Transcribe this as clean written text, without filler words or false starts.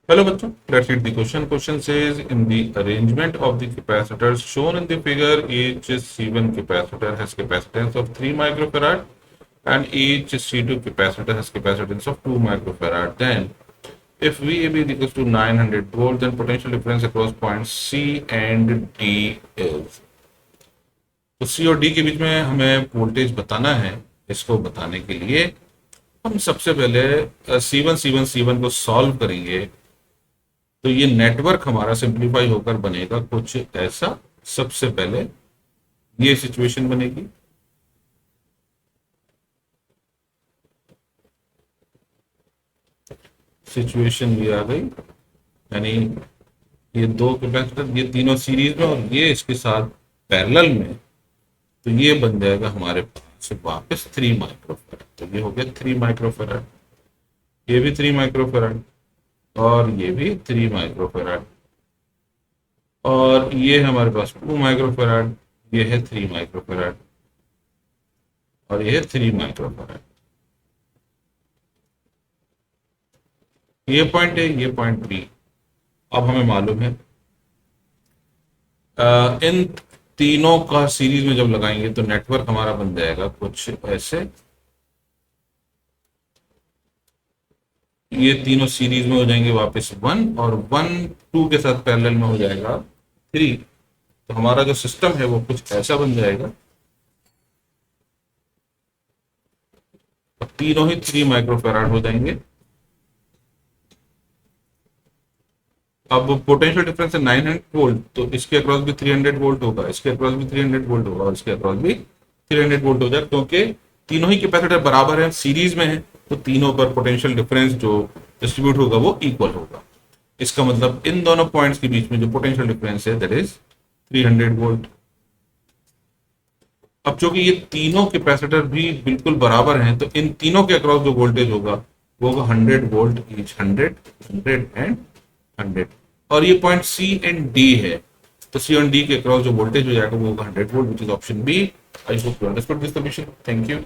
Hello bachcho, let's read the question. Question says in the arrangement of the capacitors shown in the figure, each C1 capacitor has capacitance of 3 microfarad and each C2 capacitor has capacitance of 2 microfarad. Then if VAB is equals to 900 volts, then potential difference across points C and D is. तो C और D के बीच में हमें voltage बताना है। इसको बताने के लिए हम सबसे पहले C1 को सॉल्व करेंगे। तो ये नेटवर्क हमारा सिंप्लीफाई होकर बनेगा कुछ ऐसा। सबसे पहले ये सिचुएशन बनेगी, सिचुएशन ये आ गई, यानी ये दो कैपेसिटर, ये तीनों सीरीज में और ये इसके साथ पैरेलल में, तो ये बन जाएगा हमारे पास वापस 3 माइक्रोफेराड। तो ये हो गया 3 माइक्रोफेराड, ये भी 3 माइक्रोफेराड और ये भी 3 माइक्रोफेराड, और ये हमारे पास 2 माइक्रोफेराड, ये है 3 माइक्रोफेराड और ये है 3 माइक्रोफेराड। ये पॉइंट है, ये पॉइंट बी। अब हमें मालूम है इन तीनों का सीरीज में जब लगाएंगे तो नेटवर्क हमारा बन जाएगा कुछ ऐसे। ये तीनों सीरीज में हो जाएंगे वापस 1 और 1 2 के साथ पैरेलल में हो जाएगा 3। तो हमारा जो सिस्टम है वो कुछ ऐसा बन जाएगा। तीनों ही 3 माइक्रोफेराड हो जाएंगे। अब पोटेंशियल डिफरेंस है 900 वोल्ट, तो इसके अक्रॉस भी 300 वोल्ट होगा, इसके अक्रॉस भी 300 वोल्ट होगा और इसके अक्रॉस भी 300 वोल्ट हो जाएगा, क्योंकि तीनों ही कैपेसिटर बराबर है, सीरीज में है, तो तीनों पर पोटेंशियल डिफरेंस जो डिस्ट्रीब्यूट होगा वो इक्वल होगा। इसका मतलब इन दोनों पॉइंट्स के बीच में जो पोटेंशियल डिफरेंस है दैट इज 300 वोल्ट। अब चूंकि ये तीनों कैपेसिटर भी बिल्कुल बराबर हैं, तो इन तीनों के अक्रॉस जो वोल्टेज होगा वो होगा 100 वोल्ट ईच, 100 100 एंड 100। और ये पॉइंट सी एंड डी है, तो सी एंड डी के अक्रॉस जो वोल्टेज हो जाएगा वो होगा 100 volt, which is option B. I hope you understood this solution. Thank you.